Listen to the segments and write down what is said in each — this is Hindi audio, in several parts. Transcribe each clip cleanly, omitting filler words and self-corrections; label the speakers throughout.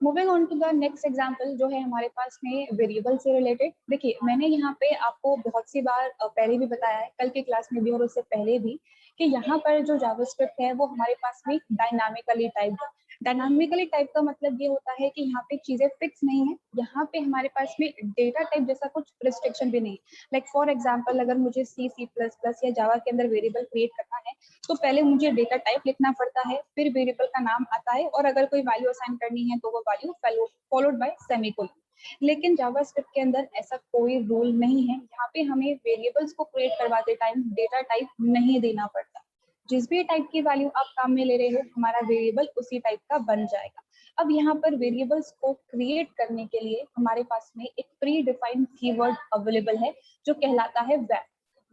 Speaker 1: Moving on to the next example जो है हमारे पास में वेरिएबल से रिलेटेड। देखिए मैंने यहाँ पे आपको बहुत सी बार पहले भी बताया है, कल की क्लास में भी और उससे पहले भी, कि यहाँ पर जो जावास्क्रिप्ट है वो हमारे पास में डायनामिकली टाइप्ड है। डायनामिकली टाइप का मतलब ये होता है कि यहाँ पे चीजें फिक्स नहीं है, यहाँ पे हमारे पास में डेटा टाइप जैसा कुछ रिस्ट्रिक्शन भी नहीं है। लाइक फॉर एग्जाम्पल अगर मुझे C++ या जावा के अंदर वेरिएबल क्रिएट करना है तो पहले मुझे डेटा टाइप लिखना पड़ता है, फिर वेरिएबल का नाम आता है और अगर कोई वैल्यू असाइन करनी है तो वो वैल्यू फॉलोड बाय सेमीकोलन। लेकिन जावास्क्रिप्ट के अंदर ऐसा कोई रूल नहीं है, यहाँ पे हमें वेरिएबल्स को क्रिएट करवाते टाइम डेटा टाइप नहीं देना पड़ता। जिस भी टाइप की वैल्यू आप काम में ले रहे हो हमारा वेरिएबल उसी टाइप का बन जाएगा। अब यहाँ पर वेरिएबल्स को क्रिएट करने के लिए हमारे पास में एक प्री डिफाइंड कीवर्ड अवेलेबल है जो कहलाता है वैर।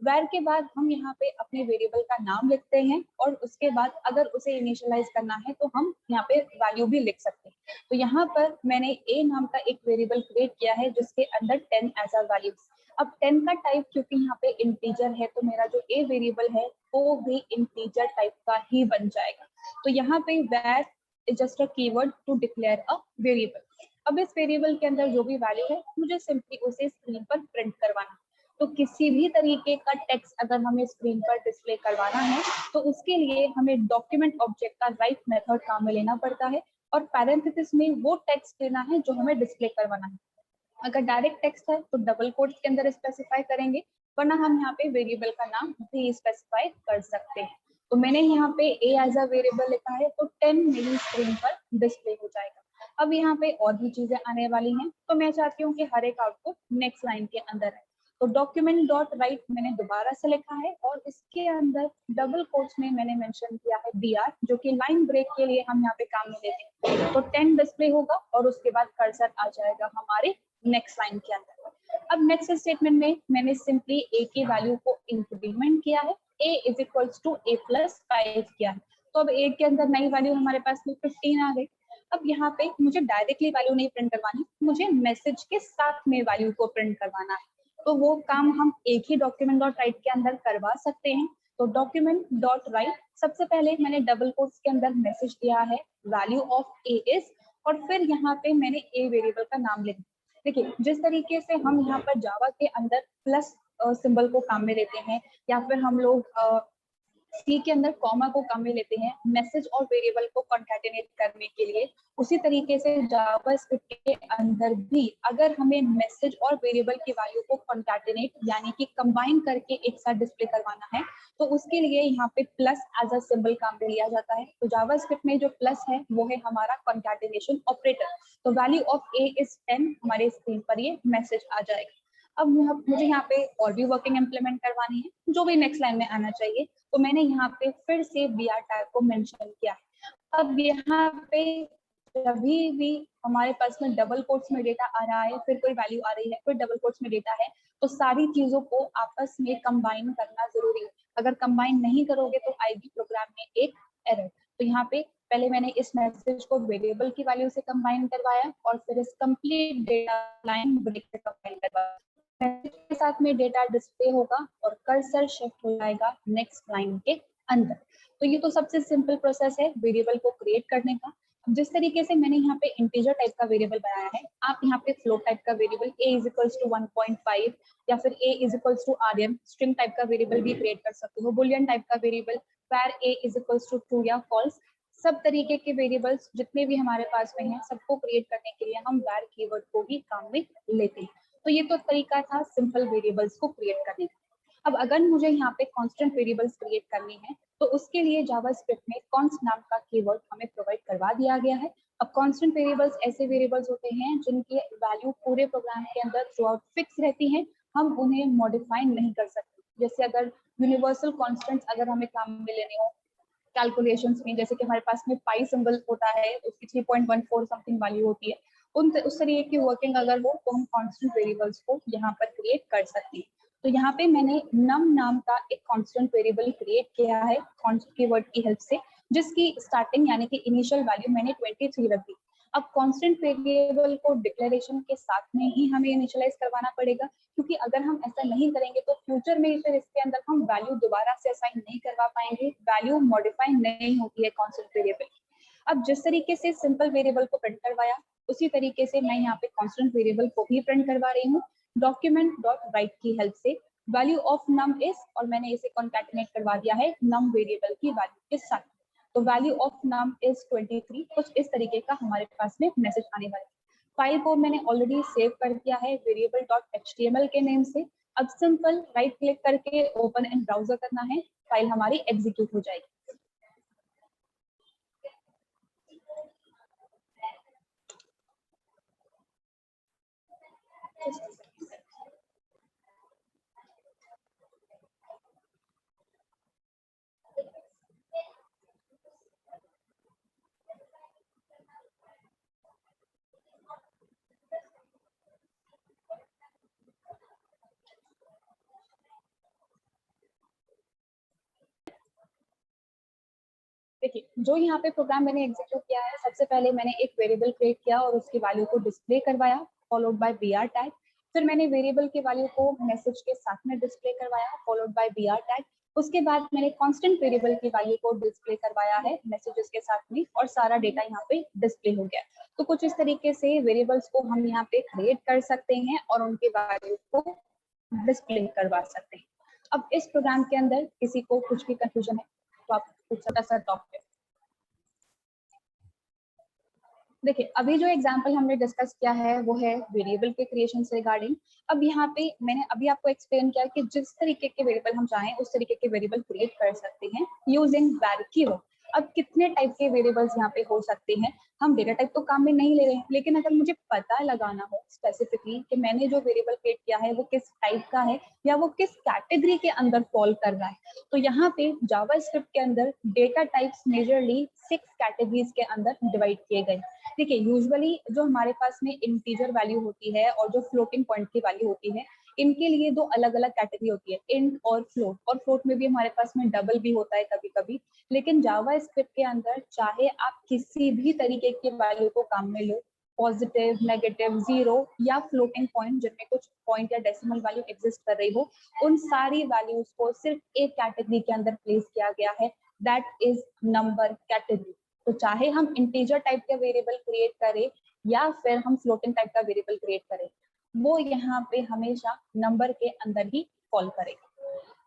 Speaker 1: वैर के बाद हम यहाँ पे अपने वेरिएबल का नाम लिखते हैं और उसके बाद अगर उसे इनिशियलाइज करना है तो हम यहाँ पे वैल्यू भी लिख सकते हैं। तो यहाँ पर मैंने a नाम का एक वेरिएबल क्रिएट किया है जिसके अंदर 10 एज अ वैल्यू। अब 10 का टाइप क्योंकि यहाँ पे इंटीजर है तो मेरा जो a वेरिएबल है वो भी इंटीजर टाइप का ही बन जाएगा। तो यहाँ पे var is just a keyword to declare a variable. अब इस वेरिएबल के अंदर जो भी वैल्यू है मुझे सिंपली उसे स्क्रीन पर प्रिंट करवाना। तो किसी भी तरीके का टेक्स्ट अगर हमें स्क्रीन पर डिस्प्ले करवाना है तो उसके लिए हमें डॉक्यूमेंट ऑब्जेक्ट का राइट मेथड काम में लेना पड़ता है और पैरेंथेसिस में वो टेक्स्ट लेना है जो हमें डिस्प्ले करवाना है। अगर डायरेक्ट टेक्स्ट है तो डबल कोट्स के अंदर स्पेसिफाई करेंगे, वरना हम यहाँ पे वेरिएबल का नाम भी स्पेसिफाई कर सकते हैं। तो मैंने यहाँ पे a एज अ वेरिएबल लिखा है तो 10 मेरी स्क्रीन पर डिस्प्ले हो जाएगा। अब यहाँ पे और भी चीजें आने वाली हैं तो मैं चाहती हूँ कि हर एक आउटपुट नेक्स्ट लाइन के अंदर है। तो डॉक्यूमेंट डॉट राइट मैंने दोबारा से लिखा है और इसके अंदर डबल कोट्स में मैंने मेंशन किया है br जो कि लाइन ब्रेक के लिए हम यहाँ पे काम में लेते हैं। तो 10 डिस्प्ले होगा और उसके बाद कर्सर आ जाएगा हमारे नेक्स्ट लाइन के अंदर। अब नेक्स्ट स्टेटमेंट में मैंने सिंपली a की वैल्यू को इंक्रीमेंट किया है, a is equals to a+5 किया है। तो अब a के अंदर नई वैल्यू हमारे पास में 15 आ गई। अब यहाँ पे मुझे डायरेक्टली वैल्यू नहीं प्रिंट करवानी, मुझे मैसेज के साथ में वैल्यू को प्रिंट करवाना है। तो वो काम हम एक ही डॉक्यूमेंट डॉट राइट के अंदर करवा सकते हैं। तो डॉक्यूमेंट डॉट राइट सबसे पहले मैंने डबल कोट्स के अंदर मैसेज दिया है वैल्यू ऑफ a इज, और फिर यहाँ पे मैंने a वेरिएबल का नाम लिखा। देखिए जिस तरीके से हम यहाँ पर जावा के अंदर प्लस सिंबल को काम में लेते हैं या फिर हम लोग सी के अंदर कॉमा को काम में लेते हैं मैसेज और वेरिएबल को कॉन्कैटिनेट करने के लिए, उसी तरीके से जावास्क्रिप्ट के अंदर भी अगर हमें मैसेज और वेरिएबल की वैल्यू को कॉन्कैटिनेट यानी कि कंबाइन करके एक साथ डिस्प्ले करवाना है तो उसके लिए यहाँ पे प्लस एज अ सिंबल काम में लिया जाता है। तो जावास्क्रिप्ट में जो प्लस है वो है हमारा कॉन्कैटिनेशन ऑपरेटर। तो वैल्यू ऑफ a इज 10 हमारे स्क्रीन पर ये मैसेज आ जाएगा। अब मुझे यहाँ पे और भी वर्किंग इम्प्लीमेंट करवानी है जो भी नेक्स्ट लाइन में आना चाहिए, तो मैंने यहाँ पे फिर से br टैग को मेंशन किया है। अब यहाँ पे कभी भी हमारे पास में डबल कोट्स में डेटा आ रहा है, फिर कोई वैल्यू आ रही है, फिर डबल कोट्स में डेटा है, तो सारी चीजों को आपस में कंबाइन करना जरूरी है। अगर कंबाइन नहीं करोगे तो आएगी प्रोग्राम में एक एरर। तो यहाँ पे पहले मैंने इस मैसेज को वेरिएबल की वैल्यू से कंबाइन करवाया और फिर इस कंप्लीट डेटा लाइन ब्रेक से कंबाइन करवाया। मैसेज के साथ में डेटा डिस्प्ले होगा और कर्सर शिफ्ट हो जाएगा नेक्स्ट लाइन के अंदर। तो ये तो सबसे सिंपल प्रोसेस है वेरिएबल को क्रिएट करने का। जिस तरीके से मैंने यहाँ पे इंटीजर टाइप का वेरिएबल बनाया है, आप यहाँ पे फ्लोट टाइप का variable a is equals to 1.5 या फिर a इज इक्वल्स टू rm स्ट्रिंग टाइप का वेरिएबल भी क्रिएट कर सकते हो, बुलियन टाइप का variable where a is equals to true या फॉल्स। सब तरीके के वेरिएबल्स जितने भी हमारे पास में हैं सबको क्रिएट करने के लिए हम where कीवर्ड को भी काम में लेते हैं। तो ये तो तरीका था सिंपल वेरिएबल्स को क्रिएट करने का। अब अगर मुझे यहाँ पे कांस्टेंट वेरिएबल्स क्रिएट करनी है तो उसके लिए जावास्क्रिप्ट में कॉन्स्ट नाम का कीवर्ड हमें प्रोवाइड करवा दिया गया है। अब कांस्टेंट वेरिएबल्स ऐसे वेरिएबल्स होते हैं जिनकी वैल्यू पूरे प्रोग्राम के अंदर थ्रू आउट फिक्स रहती है, हम उन्हें मॉडिफाई नहीं कर सकते। जैसे अगर यूनिवर्सल कॉन्स्टेंट्स अगर हमें काम में लेने हो कैलकुलेशंस में, जैसे कि हमारे पास में पाई सिंबल होता है उसकी 3.14 समथिंग वैल्यू होती है, उस तरीके की वर्किंग अगर हो तो हम कांस्टेंट वेरिएबल्स को यहाँ पर क्रिएट कर सकते हैं। तो यहाँ पे मैंने num नाम का एक कांस्टेंट वेरिएबल क्रिएट किया है कांस्टेंट कीवर्ड की हेल्प से, जिसकी स्टार्टिंग यानी कि इनिशियल वैल्यू मैंने 23 रख दी। अब कांस्टेंट वेरिएबल को डिक्लेरेशन के साथ में ही हमें इनिशियलाइज करवाना पड़ेगा, क्योंकि अगर हम ऐसा नहीं करेंगे तो फ्यूचर में फिर इसके अंदर हम वैल्यू दोबारा से असाइन नहीं करवा पाएंगे, वैल्यू मॉडिफाई नहीं होती है कांस्टेंट वेरिएबल। अब जिस तरीके से सिंपल वेरिएबल को प्रिंट करवाया, उसी तरीके से मैं यहाँ पे कांस्टेंट वेरिएबल को भी प्रिंट करवा रही हूँ डॉक्यूमेंट डॉट राइट की हेल्प से। वैल्यू ऑफ नम इज, और मैंने इसे कॉन्कैटिनेट करवा दिया है नम वेरिएबल की वैल्यू के साथ। तो वैल्यू ऑफ नम इज 23। कुछ इस तरीके का हमारे पास में मैसेज आने वाला है। फाइल को मैंने ऑलरेडी सेव कर दिया है वेरिएबल डॉट एचटीएमएल के नेम से। अब सिंपल राइट क्लिक करके ओपन इन ब्राउजर करना है, फाइल हमारी एग्जीक्यूट हो जाएगी। देखिए, जो यहाँ पे प्रोग्राम मैंने एग्जीक्यूट किया है, सबसे पहले मैंने एक वेरिएबल क्रिएट किया और उसकी वैल्यू को डिस्प्ले करवाया, फॉलोड बाय br टैग। फिर मैंने वेरिएबल की वैल्यू को मैसेज के साथ में डिस्प्ले करवाया, फॉलोड बाय br टैग। उसके बाद मैंने कांस्टेंट वेरिएबल की वैल्यू को डिस्प्ले करवाया है मैसेजेस के साथ में, और सारा डेटा यहाँ पे डिस्प्ले हो गया। तो कुछ इस तरीके से वेरिएबल्स को हम यहाँ पे क्रिएट कर सकते हैं और उनकी वैल्यू को डिस्प्ले करवा सकते हैं। अब इस प्रोग्राम के अंदर किसी को कुछ भी कंफ्यूजन है तो आप पूछ सकते हैं टॉपिक। देखिए, अभी जो एग्जांपल हमने डिस्कस किया है वो है वेरिएबल के क्रिएशन से रिगार्डिंग। अब यहाँ पे मैंने अभी आपको एक्सप्लेन किया कि जिस तरीके के वेरिएबल हम चाहें उस तरीके के वेरिएबल क्रिएट कर सकते हैं यूजिंग var कीवर्ड। अब कितने टाइप के वेरिएबल्स यहाँ पे हो सकते हैं, हम डेटा टाइप तो काम में नहीं ले रहे हैं, लेकिन अगर मुझे पता लगाना हो स्पेसिफिकली कि मैंने जो वेरिएबल क्रिएट किया है वो किस टाइप का है या वो किस कैटेगरी के अंदर फॉल कर रहा है, तो यहाँ पे जावास्क्रिप्ट के अंदर डेटा टाइप्स मेजरली 6 कैटेगरीज के अंदर डिवाइड किए गए। देखिए, यूजुअली जो हमारे पास में इंटीजर वैल्यू होती है और जो फ्लोटिंग पॉइंट की वैल्यू होती है, इनके लिए दो अलग अलग कैटेगरी होती है, इंट और फ्लोट। और फ्लोट में भी हमारे पास में डबल भी होता है कभी कभी। लेकिन जावा स्क्रिप्ट के अंदर चाहे आप किसी भी तरीके की वैल्यू को काम में लो, पॉजिटिव, नेगेटिव, जीरो या फ्लोटिंग पॉइंट जिनमें कुछ पॉइंट या डेसिमल वैल्यू एग्जिस्ट कर रही हो, उन सारी वैल्यूज को सिर्फ एक कैटेगरी के अंदर प्लेस किया गया है, दैट इज नंबर कैटेगरी। तो चाहे हम इंटीजर टाइप का वेरिएबल क्रिएट करें या फिर हम फ्लोटिंग टाइप का वेरिएबल क्रिएट करें, वो यहाँ पे हमेशा नंबर के अंदर ही फॉल करेगा।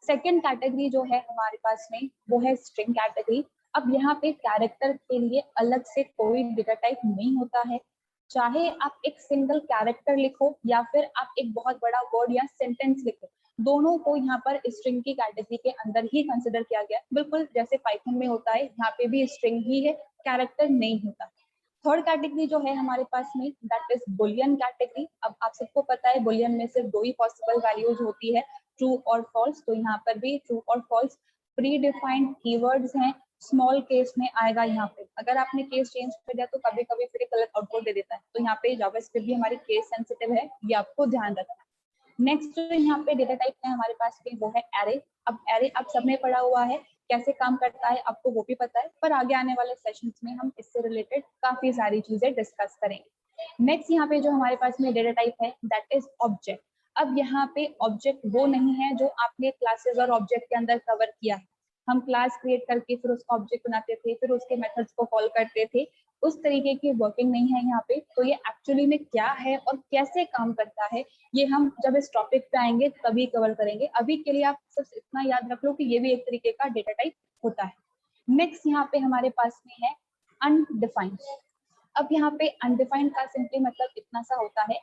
Speaker 1: सेकेंड कैटेगरी जो है हमारे पास में वो है स्ट्रिंग कैटेगरी। अब यहाँ पे कैरेक्टर के लिए अलग से कोई डेटा टाइप नहीं होता है, चाहे आप एक सिंगल कैरेक्टर लिखो या फिर आप एक बहुत बड़ा वर्ड या सेंटेंस लिखो, दोनों को यहाँ पर स्ट्रिंग की कैटेगरी के अंदर ही कंसिडर किया गया, बिल्कुल जैसे पाइथन में होता है, यहाँ पे भी स्ट्रिंग ही है, कैरेक्टर नहीं होता। थर्ड कैटेगरी जो है हमारे पास में दैट इज बुलियन कैटेगरी। अब आप सबको पता है बुलियन में सिर्फ दो ही पॉसिबल वैल्यूज होती है, ट्रू और फॉल्स। तो यहाँ पर भी ट्रू और फॉल्स प्री डिफाइंड कीवर्ड्स हैं, स्मॉल केस में आएगा। यहाँ पे अगर आपने केस चेंज कर दिया तो कभी कभी फिर गलत आउटपुट दे देता है, तो यहाँ पे जावास्क्रिप्ट भी हमारी केस सेंसिटिव है, ये आपको ध्यान रखना है। नेक्स्ट जो यहाँ पे डेटा टाइप है हमारे पास में वो है एरे। अब एरे आप सबने पढ़ा हुआ है, कैसे काम करता है आपको वो भी पता है, पर आगे आने वाले सेशंस में हम इससे रिलेटेड काफी सारी चीजें डिस्कस करेंगे। नेक्स्ट यहाँ पे जो हमारे पास में डेटा टाइप है दैट इज ऑब्जेक्ट। अब यहाँ पे ऑब्जेक्ट वो नहीं है जो आपने क्लासेस और ऑब्जेक्ट के अंदर कवर किया है। हम क्लास क्रिएट करके फिर उसका ऑब्जेक्ट बनाते थे, फिर उसके मेथड्स को कॉल करते थे, उस तरीके की वर्किंग नहीं है यहाँ पे। तो ये एक्चुअली में क्या है और कैसे काम करता है, ये हम जब इस टॉपिक पे आएंगे तभी कवर करेंगे। अभी के लिए आप सिर्फ इतना याद रख लो कि ये भी एक तरीके का डेटा टाइप होता है। नेक्स्ट यहाँ पे हमारे पास में है अनडिफाइंड। अब यहाँ पे अनडिफाइंड का सिंपली मतलब इतना सा होता है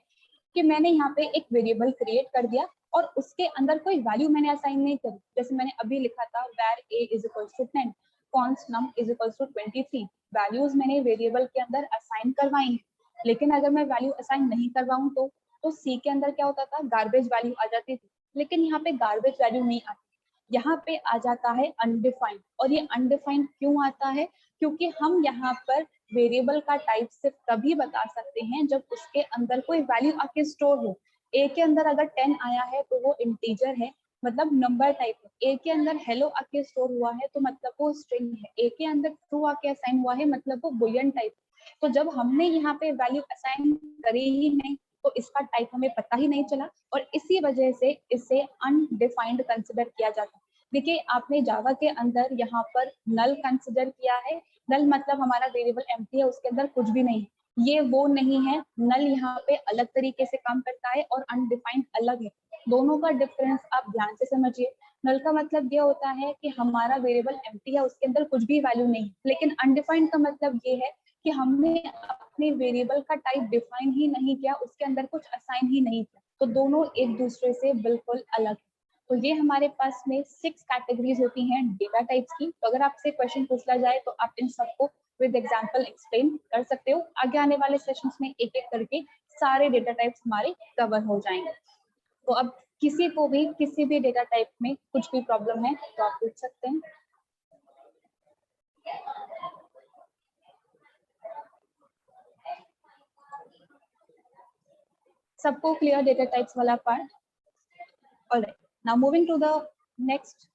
Speaker 1: कि मैंने यहाँ पे एक वेरिएबल क्रिएट कर दिया और उसके अंदर कोई वैल्यू मैंने असाइन नहीं करी। जैसे मैंने अभी लिखा था var a is equals to 10, const num is equals to 23। Values मैंने वेरिएबल के अंदर असाइन करवाई है, लेकिन अगर मैं वैल्यू असाइन नहीं करवाऊं तो सी के अंदर क्या होता था, गार्बेज वैल्यू आ जाती थी। लेकिन यहाँ पे गार्बेज वैल्यू नहीं आती, यहाँ पे आ जाता है अनडिफाइंड। और ये अनडिफाइंड क्यों आता है, क्योंकि हम यहाँ पर वेरिएबल का टाइप सिर्फ तभी बता सकते हैं जब उसके अंदर कोई वैल्यू आके स्टोर हो। ए के अंदर अगर 10 आया है तो वो इंटीजर है, मतलब नंबर टाइप है। ए के अंदर हेलो आके स्टोर हुआ है तो मतलब वो स्ट्रिंग है। ए के अंदर ट्रू आके असाइन हुआ है मतलब वो बुलियन टाइप। तो जब हमने यहाँ पे वैल्यू असाइन करी ही नहीं तो इसका टाइप हमें पता ही नहीं चला, और इसी वजह से इसे अनडिफाइंड कंसिडर किया जाता है। देखिए आपने जावा के अंदर यहाँ पर नल कंसिडर किया है। नल मतलब हमारा वेरिएबल एम्प्टी है, उसके अंदर कुछ भी नहीं। ये वो नहीं है, नल यहाँ पे अलग तरीके से काम करता है और अनडिफाइंड अलग है। दोनों का डिफरेंस आप ध्यान से समझिए। नल का मतलब ये होता है कि हमारा वेरिएबल एम्प्टी है, उसके अंदर कुछ भी वैल्यू नहीं। लेकिन अनडिफाइंड का मतलब ये है कि हमने अपने वेरिएबल का टाइप डिफाइन ही नहीं किया, उसके अंदर कुछ असाइन ही नहीं किया। तो दोनों एक दूसरे से बिल्कुल अलग है। तो ये हमारे पास में 6 कैटेगरीज होती हैं डेटा टाइप्स की। तो अगर आपसे क्वेश्चन पूछा जाए तो आप इन सबको विद एग्जांपल एक्सप्लेन कर सकते हो। आगे आने वाले सेशंस में एक एक करके सारे डेटा टाइप्स हमारे कवर हो जाएंगे। तो अब किसी को भी किसी भी डेटा टाइप में कुछ भी प्रॉब्लम है तो आप पूछ सकते हैं। सबको क्लियर डेटा टाइप्स वाला part? Alright, now moving to the next.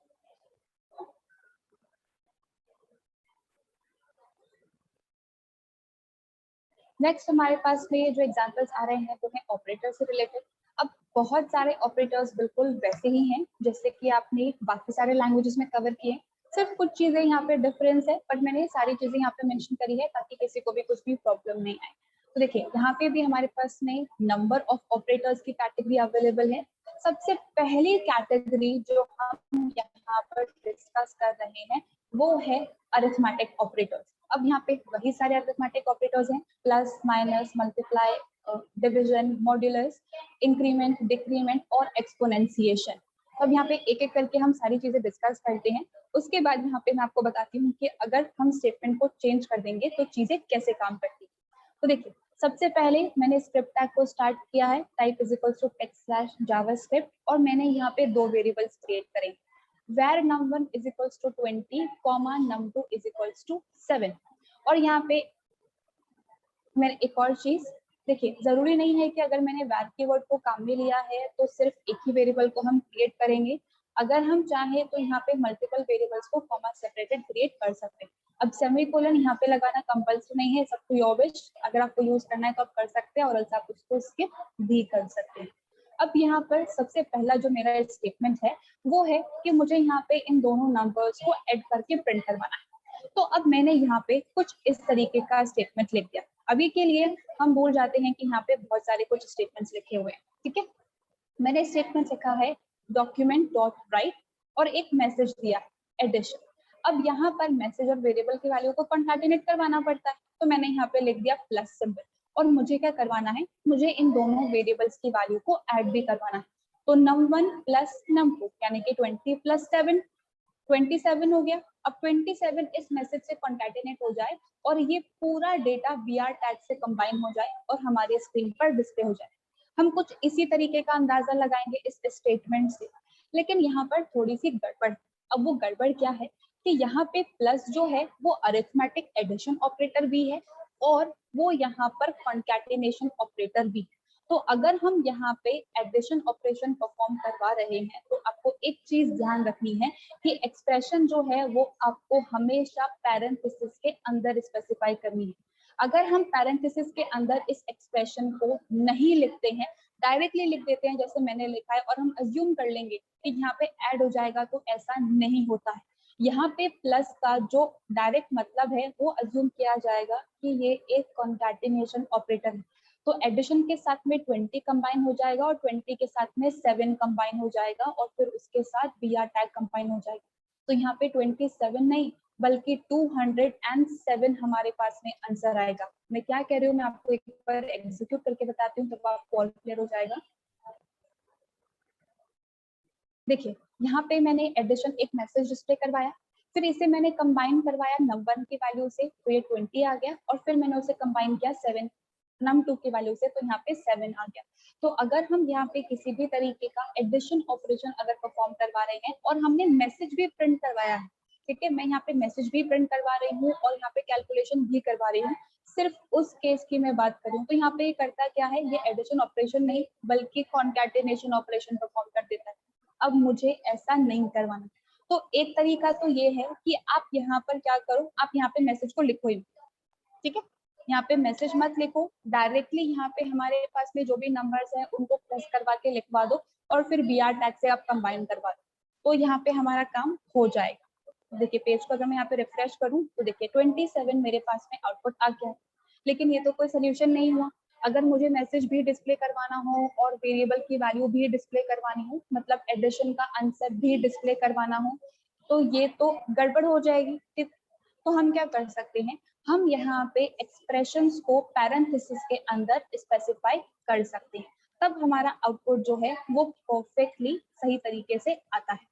Speaker 1: Next हमारे पास में जो एग्जांपल्स आ रहे हैं वो है ऑपरेटर से रिलेटेड। अब बहुत सारे ऑपरेटर्स बिल्कुल वैसे ही हैं जैसे कि आपने बाकी सारे लैंग्वेजेस में कवर किए। सिर्फ कुछ चीजें यहाँ पे डिफरेंस है, बट मैंने सारी चीजें यहाँ पे मेंशन करी है ताकि किसी को भी कुछ भी प्रॉब्लम नहीं आए। तो देखिए यहाँ पे भी हमारे पास में नंबर ऑफ ऑपरेटर्स की कैटेगरी अवेलेबल है। सबसे पहली कैटेगरी जो हम यहाँ पर डिस्कस कर रहे हैं वो है अरिथमेटिक ऑपरेटर्स। अब यहाँ पे वही सारे अरिथमेटिक ऑपरेटर्स हैं, plus minus multiply division modulus increment decrement और एक्सपोनेंशिएशन। अब यहाँ पे एक एक करके हम सारी चीजें डिस्कस करते हैं। उसके बाद यहाँ पे मैं आपको बताती हूँ कि अगर हम स्टेटमेंट को चेंज कर देंगे तो चीजें कैसे काम करती है। तो देखिए सबसे पहले मैंने स्क्रिप्ट टैग को स्टार्ट किया है, type is equals to text/javascript, और मैंने यहाँ पे दो वेरिएबल्स क्रिएट करें, where num1 is equals to 20, num2 is equals to 7। और यहाँ पे मैंने एक और चीज, देखिए जरूरी नहीं है कि अगर मैंने where कीवर्ड को काम में लिया है तो सिर्फ एक ही वेरिएबल को हम क्रिएट करेंगे। अगर हम चाहें तो यहाँ पे मल्टीपल वेरिएबल्स को कॉमा सेपरेटेड क्रिएट कर सकते हैं। अब सेमीकोलन यहाँ पे लगाना कंपल्सरी नहीं है, सबको योर विश, अगर आपको यूज करना है तो आप कर सकते हैं और ऐसा आप उसको स्किप भी कर सकते हैं। अब यहाँ पर सबसे पहला जो मेरा स्टेटमेंट है वो है कि मुझे यहाँ पे इन दोनों नंबर्स को ऐड करके प्रिंट करवाना है। तो अब मैंने यहाँ पे कुछ इस तरीके का स्टेटमेंट लिख दिया। अभी के लिए हम भूल जाते हैं कि यहाँ पे बहुत सारे कुछ स्टेटमेंट्स लिखे हुए हैं, ठीक है। मैंने स्टेटमेंट लिखा है डॉक्यूमेंट डॉट राइट और एक मैसेज दिया एडिशन। अब यहाँ पर मैसेज और वेरिएबल की वैल्यू को कंकैटिनेट करवाना पड़ता है, तो मैंने यहाँ पे लिख दिया प्लस सिंबल। और मुझे क्या करवाना है, मुझे इन दोनों वेरिएबल्स की वैल्यू को ऐड भी करवाना है। तो num1 प्लस num2 यानी कि 20 प्लस 7 27 हो गया। अब 27 इस मैसेज से कंकैटिनेट हो जाए और ये पूरा डेटा br टैग से कंबाइन हो जाए और हमारी स्क्रीन पर डिस्प्ले हो जाए। हम कुछ इसी तरीके का अंदाजा लगाएंगे इस स्टेटमेंट से, लेकिन यहाँ पर थोड़ी सी गड़बड़। अब वो गड़बड़ क्या है कि यहाँ पे प्लस जो है वो अरिथमेटिक एडिशन ऑपरेटर भी है और वो यहाँ पर कॉन्कैटिनेशन ऑपरेटर भी। तो अगर हम यहाँ पे एडिशन ऑपरेशन परफॉर्म करवा रहे हैं तो आपको एक चीज ध्यान रखनी है कि एक्सप्रेशन जो है वो आपको हमेशा पैरेंथेसिस के अंदर स्पेसिफाई करनी है। अगर हम पैरेंथेसिस के अंदर इस एक्सप्रेशन को नहीं लिखते हैं, डायरेक्टली लिख देते हैं जैसे मैंने लिखा है और हम अज्यूम कर लेंगे कि यहाँ पे ऐड हो जाएगा, तो ऐसा नहीं होता है। यहाँ पे प्लस का जो डायरेक्ट मतलब है वो अज्यूम किया जाएगा कि ये एक कॉन्कैटिनेशन ऑपरेटर है। तो एडिशन के साथ में 20 कंबाइन हो जाएगा और 20 के साथ में 7 कंबाइन हो जाएगा और फिर उसके साथ br टैग कंबाइन हो जाएगा। तो यहाँ पे 27 नहीं बल्कि 207 हमारे पास में आंसर आएगा। मैं क्या कह रही हूँ मैं आपको एक बार एग्जीक्यूट करके बताती हूँ तब आपको और क्लियर हो जाएगा। देखिए यहाँ पे मैंने एडिशन एक मैसेज डिस्प्ले करवाया, फिर इसे मैंने कंबाइन करवाया num1 की वैल्यू से तो ये 20 आ गया, और फिर मैंने उसे कंबाइन किया 7 num2 की वैल्यू से तो यहाँ पे 7 आ गया। तो अगर हम यहाँ पे किसी भी तरीके का एडिशन ऑपरेशन अगर परफॉर्म करवा रहे हैं और हमने मैसेज भी प्रिंट करवाया है, ठीक है, मैं यहाँ पे मैसेज भी प्रिंट करवा रही हूँ और यहाँ पे कैलकुलेशन भी करवा रही हूँ, सिर्फ उस केस की मैं बात करूँ तो यहाँ पे ये करता क्या है, ये एडिशन ऑपरेशन नहीं बल्कि कॉन्कैटिनेशन ऑपरेशन परफॉर्म कर देता है। अब मुझे ऐसा नहीं करवाना। तो एक तरीका तो ये है कि आप यहाँ पर क्या करो, आप यहाँ पे मैसेज को लिखो ही, ठीक है, यहाँ पे मैसेज मत लिखो, डायरेक्टली यहाँ पे हमारे पास में जो भी नंबर्स हैं उनको प्रेस करवा के लिखवा दो और फिर br टैग से आप कंबाइन करवा दो। तो यहाँ पे हमारा काम हो जाएगा। देखिए पेज को अगर मैं यहाँ पे रिफ्रेश करूँ तो देखिए 27 मेरे पास में आउटपुट आ गया है, लेकिन ये तो कोई सोल्यूशन नहीं हुआ। अगर मुझे मैसेज भी डिस्प्ले करवाना हो और वेरिएबल की वैल्यू भी डिस्प्ले करवानी हो, मतलब एडिशन का आंसर भी डिस्प्ले करवाना हो, तो ये तो गड़बड़ हो जाएगी। तो हम क्या कर सकते हैं, हम यहाँ पे एक्सप्रेशंस को पैरेंथेसिस के अंदर स्पेसिफाई कर सकते हैं, तब हमारा आउटपुट जो है वो परफेक्टली सही तरीके से आता है।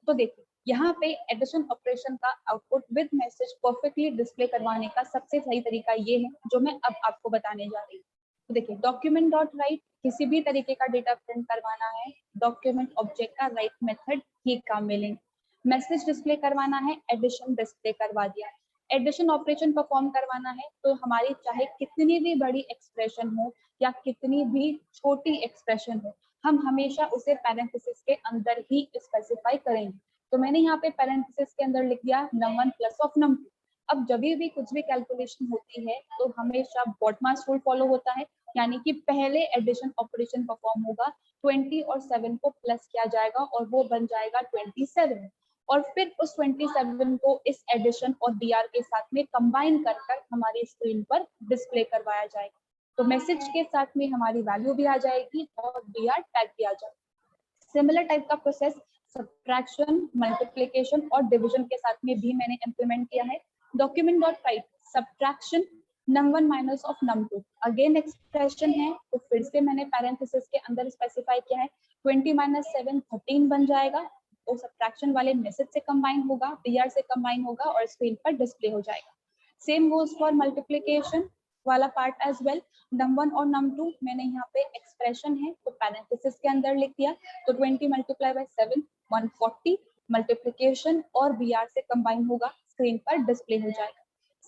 Speaker 1: तो देखिए यहाँ पे एडिशन ऑपरेशन का output with message perfectly display करवाने का सबसे सही तरीका ये है जो मैं अब आपको बताने जा रही हूँ। तो देखिए डॉक्यूमेंट डॉट राइट, किसी भी तरीके का डेटा प्रिंट करवाना है, डॉक्यूमेंट ऑब्जेक्ट का राइट मेथड ही काम में लेंगे। मैसेज डिस्प्ले करवाना है, एडिशन डिस्प्ले करवा दिया। एडिशन ऑपरेशन परफॉर्म करवाना है तो हमारी चाहे कितनी भी बड़ी एक्सप्रेशन हो या कितनी भी छोटी एक्सप्रेशन हो, हम हमेशा उसे पैरेंथेसिस के अंदर ही स्पेसिफाई करेंगे। तो मैंने यहाँ पे पैरेंथेसिस के अंदर लिख दिया num1 प्लस ऑफ num2। अब जब भी कुछ भी कैलकुलेशन होती है तो हमेशा बॉटमास रूल फॉलो होता है, यानी कि पहले एडिशन ऑपरेशन परफॉर्म होगा, 20 और 7 को प्लस किया जाएगा और वो बन जाएगा 27, और फिर उस 27 को इस एडिशन और बीआर के साथ में कंबाइन कर कर हमारी स्क्रीन पर डिस्प्ले करवाया जाएगा। तो मैसेज के साथ में हमारी वैल्यू भी आ जाएगी और बीआर टैग भी आ जाएगा। सिमिलर टाइप का प्रोसेस सब्ट्रैक्शन, मल्टीप्लिकेशन और डिवीजन के साथ में भी मैंने इंप्लीमेंट किया है। Document dot right subtraction num1 minus of num2, again expression है तो फिर से मैंने पैरेंथेसिस के अंदर स्पेसिफाई किया है, 20 माइनस 7 13 बन जाएगा, वो सब्ट्रैक्शन वाले मैसेज से कंबाइन होगा, बीआर से कंबाइन होगा और स्क्रीन पर डिस्प्ले हो जाएगा। सेम गोज फॉर मल्टीप्लिकेशन वाला पार्ट एज वेल, num1 और num2 मैंने यहाँ पे एक्सप्रेशन है तो पैरेंथेसिस के अंदर लिख दिया, तो 20 मल्टीप्लाई बाय 7 140, मल्टीप्लिकेशन और बीआर से कंबाइन होगा, स्क्रीन पर डिस्प्ले हो जाएगा।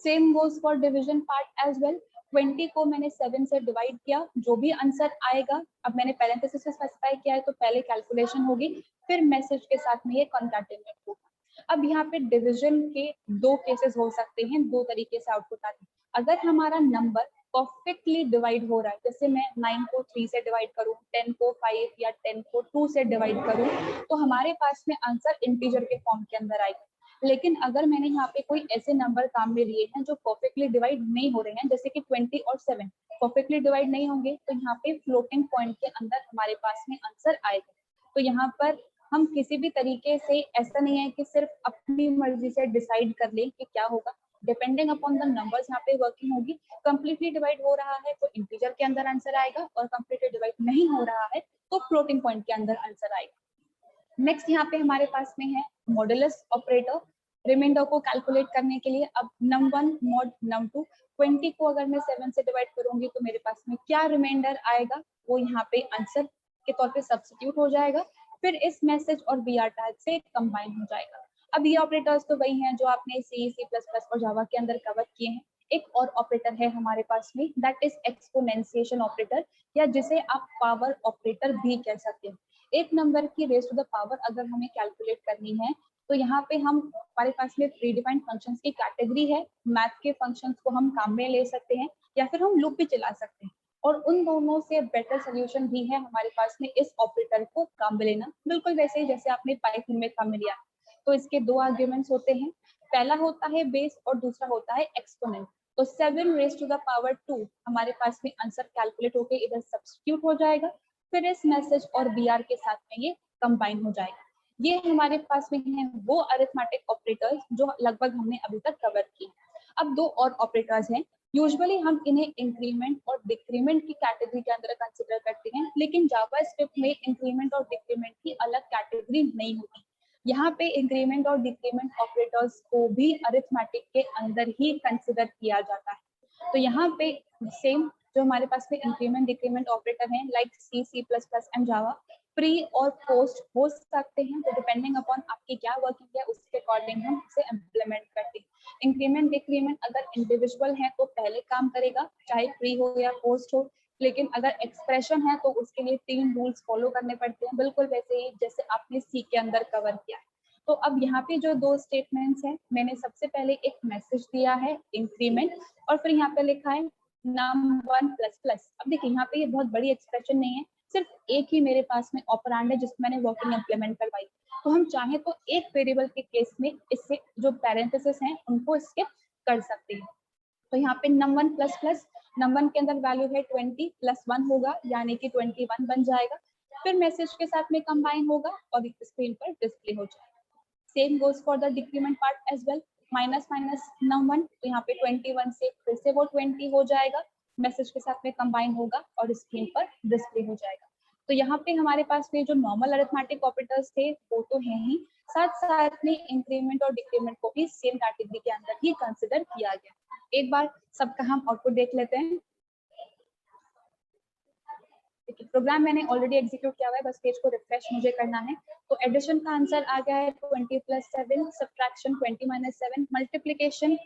Speaker 1: Same goes for division part as well, 20 को मैंने 7 से डिवाइड किया, जो भी आंसर आएगा, अब मैंने पैरेंथेसिस से स्पेसिफाई किया है तो पहले कैलकुलेशन होगी, फिर मैसेज के साथ में ये कॉन्कैटिनेट होगा। अब यहाँ पे डिवीजन के दो केसेस हो सकते हैं, दो तरीके से आउटपुट आते हैं। अगर हमारा नंबर परफेक्टली डिवाइड हो रहा है, जैसे मैं 9 को 3 से डिवाइड करूं, 10 को 5 या 10 को 2 से डिवाइड करूं, तो हमारे पास में आंसर इंटीजर के फॉर्म के अंदर आएगा। लेकिन अगर मैंने यहाँ पे कोई ऐसे नंबर काम में लिए हैं जो परफेक्टली डिवाइड नहीं हो रहे हैं, जैसे कि 20 और 7 परफेक्टली डिवाइड नहीं होंगे, तो यहाँ पे फ्लोटिंग पॉइंट के अंदर हमारे पास में आंसर आएगा। तो यहाँ पर हम किसी भी तरीके से, ऐसा नहीं है कि सिर्फ अपनी मर्जी से डिसाइड कर लें कि क्या होगा, डिपेंडिंग अपॉन द नंबर्स यहाँ पे वर्किंग होगी। कंप्लीटली डिवाइड हो रहा है तो इंटीजर के अंदर आंसर आएगा, और कंप्लीटली डिवाइड नहीं हो रहा है तो फ्लोटिंग पॉइंट के अंदर आंसर आएगा। नेक्स्ट यहाँ पे हमारे पास में है मॉडुलस ऑपरेटर, रिमाइंडर को कैलकुलेट करने के लिए। अब num1 mod num2, 20 को अगर मैं 7 से डिवाइड करूंगी तो मेरे पास में क्या रिमाइंडर आएगा, वो यहाँ पे आंसर के तौर पे सब्स्टिट्यूट हो जाएगा, फिर इस मैसेज और बीआर टैग से कंबाइन हो जाएगा। अब ये ऑपरेटर्स तो वही हैं जो आपने सी, सी प्लस प्लस और जावा के अंदर कवर किए हैं। एक और ऑपरेटर है हमारे पास में, दैट इज एक्सपोनेंशिएशन ऑपरेटर, या जिसे आप पावर ऑपरेटर भी कह सकते हैं। एक नंबर की रेज टू द पावर अगर हमें कैलकुलेट करनी है तो यहाँ पे हम, हमारे पास में प्री डिफाइंड फंक्शंस की कैटेगरी है, मैथ के फंक्शंस को हम काम में ले सकते हैं या फिर हम लूप भी चला सकते हैं, और उन दोनों से बेटर सोल्यूशन भी है हमारे पास में इस ऑपरेटर को काम में लेना, बिल्कुल वैसे ही जैसे आपने पाइथन में काम में लिया। तो इसके दो आर्ग्यूमेंट्स होते हैं, पहला होता है बेस और दूसरा होता है एक्सपोनेंट। तो 7 रेज टू द पावर 2 हमारे पास में आंसर कैलकुलेट होकर इधर सब्स्टिट्यूट हो जाएगा, फिर इस मैसेज और बीआर के साथ में ये कंबाइन हो जाएगा। ये हमारे पास में है वो अरिथमेटिक ऑपरेटर्स जो लगभग हमने अभी तक कवर की। अब दो और ऑपरेटर्स हैं, यूजुअली हम इन्हें इंक्रीमेंट और डिक्रीमेंट की कैटेगरी के अंदर कंसिडर करते हैं, लेकिन जावा स्क्रिप्ट में इंक्रीमेंट और डिक्रीमेंट की अलग कैटेगरी नहीं होती। यहाँ पे इंक्रीमेंट और डिक्रीमेंट ऑपरेटर्स को भी अरिथमेटिक के अंदर ही कंसिडर किया जाता है। तो यहाँ पे सेम जो हमारे पास में इंक्रीमेंट डिक्रीमेंट ऑपरेटर हैं, like C, C plus plus and Java, pre और पोस्ट हो सकते हैं, तो डिपेंडिंग अपॉन आपकी क्या वर्किंग है उसके अकॉर्डिंग हम इसे इम्प्लीमेंट करते हैं। इंक्रीमेंट डिक्रीमेंट अगर इंडिविजुअल है तो पहले काम करेगा, चाहे प्री हो या पोस्ट हो, लेकिन अगर एक्सप्रेशन है तो उसके लिए 3 रूल्स फॉलो करने पड़ते हैं, बिल्कुल वैसे ही जैसे आपने सी के अंदर कवर किया है। तो अब यहाँ पे जो दो स्टेटमेंट्स हैं, मैंने सबसे पहले एक मैसेज दिया है इंक्रीमेंट, और फिर यहाँ पे लिखा है num1 प्लस प्लस। अब देखिए यहाँ पे ये बहुत बड़ी एक्सप्रेशन नहीं है, सिर्फ एक ही मेरे पास में ऑपरेंड है जिसको मैंने वर्किंग इंप्लीमेंट करवाई। तो हम चाहें तो एक वेरिएबल के केस में इससे जो पैरेंथेसिस हैं उनको स्किप कर सकते हैं। तो यहाँ पे num1 प्लस प्लस num1 के अंदर वैल्यू है 20 प्लस 1 होगा, यानी कि 21 बन जाएगा। फिर मैसेज के साथ में कंबाइन होगा और स्क्रीन पर डिस्प्ले हो जाएगा। Same goes for the decrement part as well, minus minus num1, तो यहाँ पे 21 से फिर से वो 20 हो जाएगा, मैसेज के साथ में कंबाइन होगा और स्क्रीन पर डिस्प्ले हो जाएगा। तो यहाँ पे हमारे पास में जो नॉर्मल अरिथमेटिक ऑपरेटर्स थे वो तो हैं ही, साथ साथ में इंक्रीमेंट और डिक्रीमेंट को भी सेम कैटेगरी के अंदर ही कंसिडर किया गया। एक बार सबका हम आउटपुट देख लेते हैं। प्रोग्राम मैंने ऑलरेडी एग्जीक्यूट किया हुआ है, बस पेज को रिफ्रेश मुझे करना है। तो एडिशन का आंसर आ गया है 20 plus 7, subtraction 20 minus 7, multiplication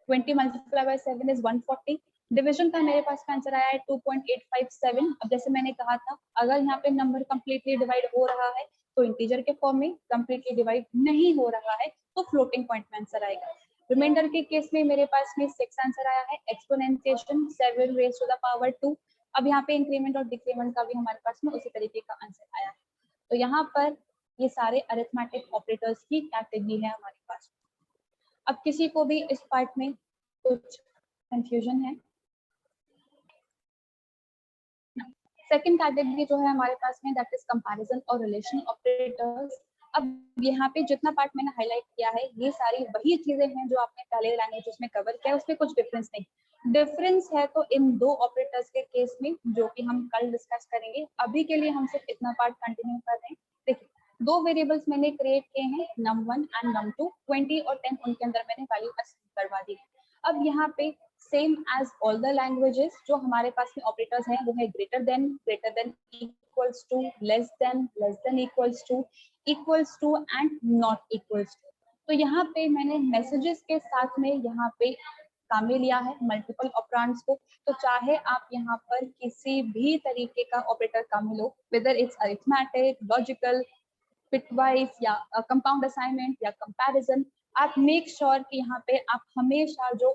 Speaker 1: 20 multiply by 7 is 140। Division का मेरे पास का आंसर आया है 2.857। अब जैसे मैंने कहा था, अगर यहाँ पे नंबर कंप्लीटली डिवाइड हो रहा है तो इंटीजर के फॉर्म में, कंप्लीटली डिवाइड नहीं हो रहा है तो फ्लोटिंग पॉइंट में आंसर आएगा। रिमाइंडर के केस में मेरे पास में 6 आंसर आया है, exponentiation 7 raise to the power 2। अब यहाँ पे इंक्रीमेंट और डिक्रीमेंट का भी हमारे पास में उसी तरीके का आंसर आया है। तो यहाँ पर ये सारे अरिथमेटिक ऑपरेटर्स की कैटेगरी है हमारे पास। अब किसी को भी इस पार्ट में कुछ कंफ्यूजन है? सेकंड कैटेगरी जो है हमारे पास में, दैट इज कंपैरिजन और रिलेशन ऑपरेटर्स। अब यहाँ पे जितना पार्ट मैंने हाईलाइट किया है ये सारी वही चीजें हैं जो आपने पहले लैंग्वेजेस में कवर किया है, उसमें कुछ डिफरेंस नहीं। डिफरेंस है तो इन दो ऑपरेटर्स के केस में, जो कि हम कल डिस्कस करेंगे। अभी के लिए हम सिर्फ इतना पार्ट कंटिन्यू कर रहे हैं। देखिए, दो वेरिएबल्स मैंने क्रिएट किए हैं, num1 एंड num2, 20 और 10 उनके अंदर मैंने वैल्यू असाइन करवा दी। अब यहाँ पे same as all the languages जो हमारे पास में ऑपरेटर्स हैं वो है greater than, equals to, less than equals to and not equals to. तो यहाँ पे मैंने मैसेजेस के साथ में यहाँ पे काम में लिया है मल्टीपल ऑपरेंड्स को। तो चाहे आप यहाँ पर किसी भी तरीके का ऑपरेटर काम में लो, whether it's arithmetic, logical, feetwise या कंपाउंड असाइनमेंट या कंपैरिजन, आप मेक श्योर कि यहाँ पे आप हमेशा जो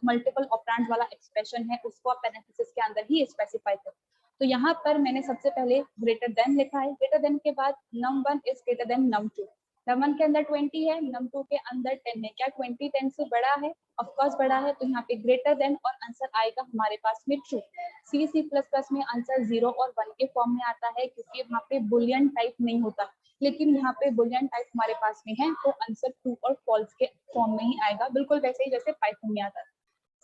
Speaker 1: मल्टीपल ऑपरेंड वाला एक्सप्रेशन है उसको आप पैरेंथेसिस के अंदर ही स्पेसिफाई करो। तो यहाँ पर मैंने सबसे पहले ग्रेटर देन लिखा है, ग्रेटर देन के बाद num1 is greater than num2। num1 के अंदर 20 है, num2 के अंदर 10 है। क्या 20 10 से बड़ा है? ऑफ कोर्स बड़ा है। तो यहाँ पे ग्रेटर देन और आंसर आएगा हमारे पास में ट्रू। C++ में आंसर 0 और 1 के फॉर्म में आता है क्योंकि वहाँ पे बुलियन टाइप नहीं होता, लेकिन यहाँ पे बुलियन टाइप हमारे पास में है, तो आंसर ट्रू और फॉल्स के फॉर्म में ही आएगा, बिल्कुल वैसे ही जैसे पाइथन में आता है।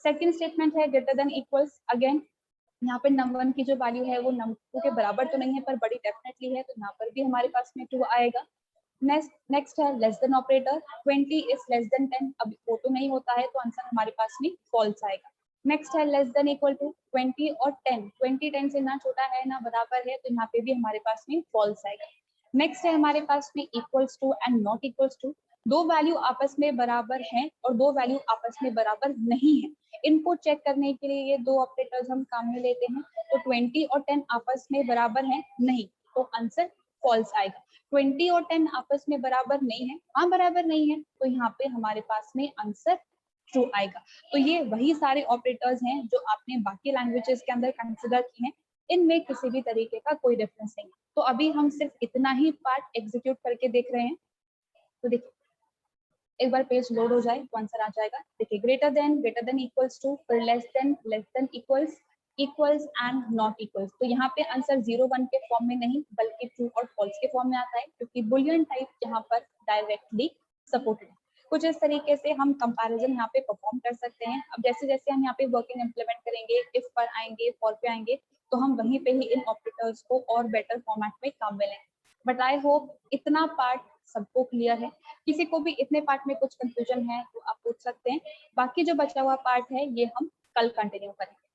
Speaker 1: सेकंड स्टेटमेंट है ग्रेटर देन इक्वल्स। अगेन यहाँ पे num1 की जो वैल्यू है वो num2 के बराबर तो नहीं है पर बड़ी डेफिनेटली है, तो यहाँ पर भी हमारे पास में 2 आएगा। नेक्स्ट है less than operator, 20 is less than 10, अब वो तो नहीं होता है तो आंसर हमारे पास में फॉल्स आएगा। नेक्स्ट है लेस देन इक्वल टू, 20 और 10, 20 10 से ना छोटा है ना बराबर है, तो यहाँ पे भी हमारे पास में फॉल्स आएगा। नेक्स्ट है हमारे पास में equals to and not equals to. दो वैल्यू आपस में बराबर हैं और दो वैल्यू आपस में बराबर नहीं है, इनको चेक करने के लिए ये दो ऑपरेटर्स हम काम में लेते हैं। तो 20 और 10 आपस में बराबर हैं नहीं, तो आंसर फॉल्स आएगा। 20 और 10 आपस में बराबर नहीं है, हाँ बराबर नहीं है, तो यहाँ पे हमारे पास में आंसर ट्रू आएगा। तो ये वही सारे ऑपरेटर्स हैं जो आपने बाकी लैंग्वेजेस के अंदर कंसिडर किए हैं, इनमें किसी भी तरीके का कोई डिफरेंस नहीं। तो अभी हम सिर्फ इतना ही पार्ट एग्जीक्यूट करके देख रहे हैं। तो देखिए, एक बार पेज लोड हो जाए तो आंसर आ जाएगा। देखिए, ग्रेटर देन इक्वल्स टू, फिर less than equals and not equals. तो यहाँ पे आंसर 0 1 के फॉर्म में नहीं बल्कि ट्रू और फॉल्स के फॉर्म में आता है, क्योंकि बुलियन टाइप यहाँ पर डायरेक्टली सपोर्टेड है। कुछ इस तरीके से हम कंपैरिजन यहाँ पे परफॉर्म कर सकते हैं। अब जैसे जैसे हम यहाँ पे वर्किंग इंप्लीमेंट करेंगे, इफ पर आएंगे, फॉर पे आएंगे, तो हम वहीं पे ही इन ऑपरेटर्स को और बेटर फॉर्मेट में काम में लेंगे। बट आई होप इतना पार्ट सबको क्लियर है। किसी को भी इतने पार्ट में कुछ कंफ्यूजन है तो आप पूछ सकते हैं, बाकी जो बचा हुआ पार्ट है ये हम कल कंटिन्यू करेंगे।